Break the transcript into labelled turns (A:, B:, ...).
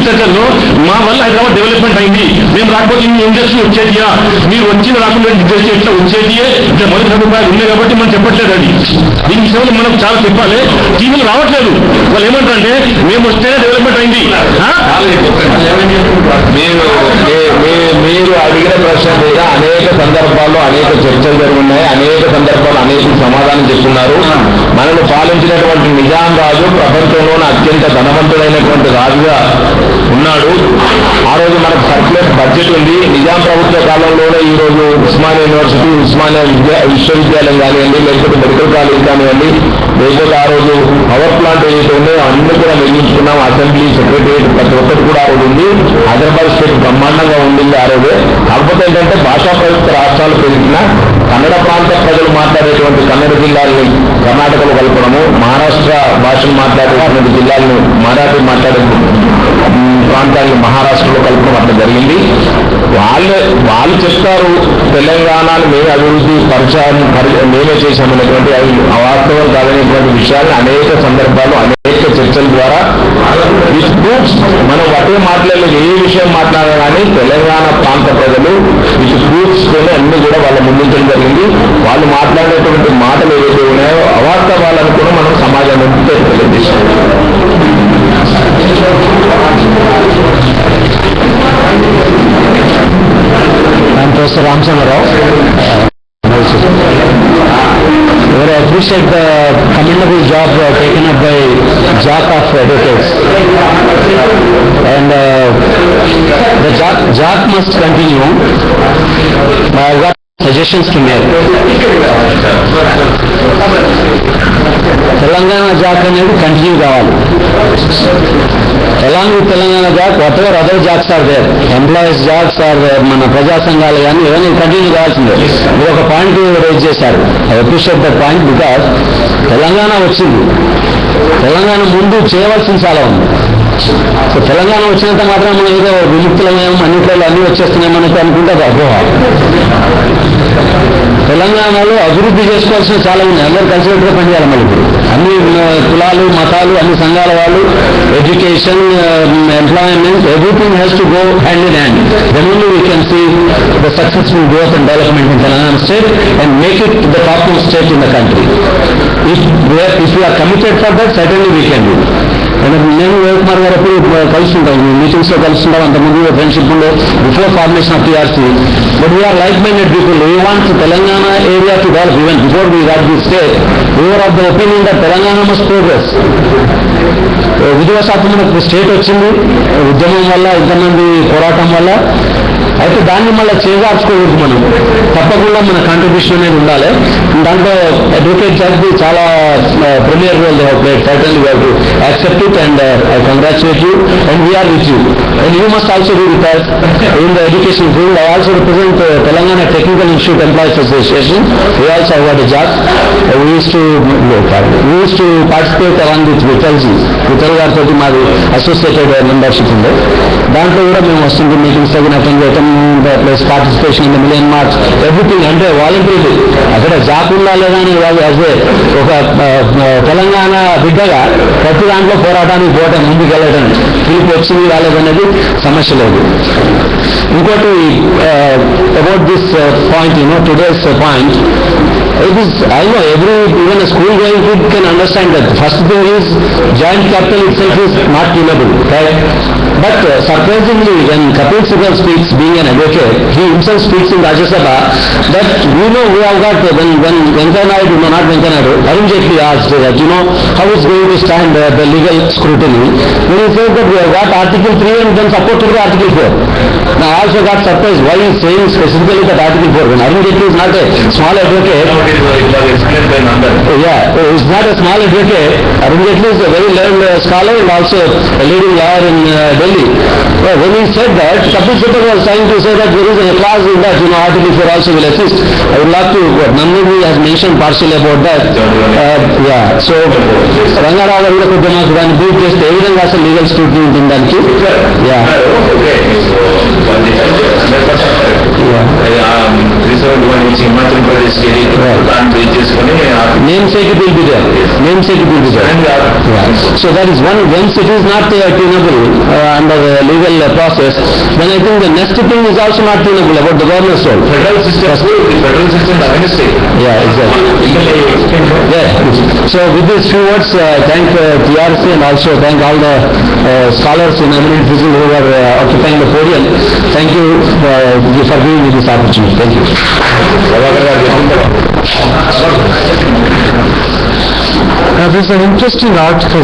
A: చర్చల్లో మా వల్ల హైదరాబాద్ డెవలప్మెంట్ అయింది, మేము రాకపోతే ఇండస్ట్రీ వచ్చేదియా, మీరు వచ్చిన రాకుండా ఇండస్ట్రీ ఎట్లా వచ్చేదియే, ఇట్లా మొదటి సదుపాయాలు ఉన్నాయి కాబట్టి మనం చెప్పట్లేదు. అది దీని విషయంలో మనం చాలా చెప్పాలి. టీవీలు రావట్లేదు, వాళ్ళు ఏమంటారంటే మేము వస్తేనే డెవలప్మెంట్ అయింది.
B: మీరు అడిగిన ప్రశ్న మీద అనేక సందర్భాల్లో అనేక చర్చలు జరుగున్నాయి, అనేక సందర్భాల్లో అనేక సమాధానం చెప్తున్నారు. మనల్ని పాలించినటువంటి నిజాం రాజు ప్రపంచంలోనే అత్యంత ధనవంతుడైనటువంటి రాజుగా ఉన్నాడు. ఆ రోజు మనకు సర్క్యులర్ బడ్జెట్ ఉంది. నిజాం ప్రభుత్వ కాలంలోనే ఈ రోజు ఉస్మానియా యూనివర్సిటీ, ఉస్మానియా విశ్వవిద్యాలయం కానివ్వండి, లేకపోతే మెడికల్ కాలేజ్ కానివ్వండి, లేకపోతే ఆ రోజు పవర్ ప్లాంట్ ఏదైతే ఉన్నాయో అన్ని కూడా నిర్మించుకున్నాం. అసెంబ్లీ, సెక్రటరియట్ ప్రతి ఒక్కటి కూడా ఆ రోజు ఉంది. హైదరాబాద్ స్టేట్ బ్రహ్మాండంగా ఉండింది ఆ రోజే. కాకపోతే ఏంటంటే భాషా ప్రయుక్త రాష్ట్రాలు పెరిగిన కన్నడ ప్రాంత ప్రజలు మాట్లాడేటువంటి కన్నడ జిల్లాల్ని కర్ణాటకలో కలపడము, మహారాష్ట్ర భాషను మాట్లాడేటువంటి జిల్లాలను మరాఠీ మాట్లాడే ప్రాంతాన్ని మహారాష్ట్రలో కలపడం అట్లా జరిగింది. వాళ్ళు చెప్తారు తెలంగాణను మేమే అభివృద్ధి మేమే చేశామనేటువంటి అవాస్తవం కాదనేటువంటి విషయాన్ని అనేక సందర్భాలు అనేక చర్చల ద్వారా మనం ఒకే మాట్లాడలేదు. ఏ విషయం మాట్లాడాలి కానీ తెలంగాణ ప్రాంత ప్రజలు విత్ ప్రూఫ్స్ తోనే అన్ని కూడా వాళ్ళ ముందుంచడం జరిగింది. వాళ్ళు మాట్లాడేటువంటి మాటలు ఏవైతే ఉన్నాయో అవాస్తవాలను కూడా మనం సమాజానికి తెలియజేసాం.
C: I'm Professor Ramchandra. I appreciate the commendable job taken up by JAC of Advocates, and the JAC must continue. I've got suggestions to make. Telangana Jack అనేది కంటిన్యూ కావాలి. Along with Telangana JAC, whatever other JACs are there, employees JACs are మన ప్రజా సంఘాలు కానీ ఇవన్నీ continue కావాల్సిందే. మీరు ఒక పాయింట్ రైజ్ చేశారు. I appreciate that point because Telangana వచ్చింది, తెలంగాణ ముందు చేయవలసింది చాలా ఉంది. సో తెలంగాణ వచ్చినంత మాత్రం మనం ఏదో విముక్తులమేమో అన్నింటిలో అన్నీ వచ్చేస్తున్నాయి మనకు అనుకుంటే అది అపోహ. తెలంగాణలో అభివృద్ధి చేసుకోవాల్సిన చాలా ఉన్నాయి. అందరూ కలిసికట్టుగా పనిచేయాలి. మళ్ళీ అన్ని కులాలు, మతాలు, అన్ని సంఘాల వాళ్ళు, education, employment, everything has to go hand in hand. Then only we can see the successful growth and development in Telangana state and make it the topmost state in the country. If you are committed for that, certainly we can do. నేను కుమార్ గారు ఎప్పుడు కలుస్తుంటాం, మీటింగ్స్లో కలుస్తుంటాం. అంతకుముందు friendship ఉండే before formation of TRC. But we are like minded people. We want Telangana area to develop. Even before we got the state, we were of the opinion that Telangana must progress. విధివశాత్తు మనకు state వచ్చింది ఉద్యమం వల్ల, ఇంతమంది పోరాటం వల్ల. అయితే దాన్ని మళ్ళీ చేజార్చుకోవద్దు. మనం తప్పకుండా మన కాంట్రిబ్యూషన్ అనేది ఉండాలి. దాంట్లో అడ్వకేట్ జడ్జి చాలా premier role they have played. Certainly we have to accept it and I congratulate you and we are with you and you must also be with us in the education field. I also represent Telangana Technical Institute Employees Association. We also have got a JAC. We used to participate along with Vital గారితో మాది associated membership ఉంది. దాంట్లో కూడా మేము వస్తుంది meetings తగిన attend చేయటం, plus participation in the million March, everything. అంటే వాలంటీర్లు అక్కడ జాబ్ ఉందా లేదా అని వాళ్ళు అదే ఒక తెలంగాణ బిడ్డగా ప్రతి దాంట్లో పోరాటానికి పోవటం, ముందుకు వెళ్ళటం, పిలుపు వచ్చింది రాలేదనేది సమస్య లేదు. ఇంకోటి about this point, today's point, it is, I know even a school going kid can understand that. First thing is joint capital itself is not killable, right? But surprisingly, when Kapil Sibal speaks, being an advocate, he himself speaks in Rajya Sabha that we have got, when Venkaiah Naidu, no not Venkaiah Naidu, Arun Jaitley asked that, how is going to stand the legal scrutiny, when he says that we have got Article 3 and then supported by Article 4. Now I also got surprised why he is saying specifically that Article 4, when Arun Jaitley is not a small advocate. Yeah, he's not a small advocate. Arun Jaitley is a very learned scholar and also a leading lawyer in Delhi. When he said that, Kapil Sibal was trying to say that there is a clause in that, Article 4 also will assist. I would love to, Nandini has mentioned partially about that. So Rangarao garu kuda koddiga maku dani brief cheste ఏ విధంగా అసలు legal scrutiny ఉంటుంది దానికి.
B: 371 నుంచి హిమాచల్ ప్రదేశ్కి వెళ్ళి దాన్ని base చేసుకుని
C: namesake it will be there. Namesake it will be there. Yeah. So that is one. Once it is not tunable under the legal process, then I think the next thing is also not tunable about the governor's role.
B: Federal system against
C: Yeah, exactly. Yeah. So with these few words, thank TRC and also thank all the scholars and eminent people who are occupying the podium. Thank you for giving me this opportunity. Thank you.
D: There's an interesting article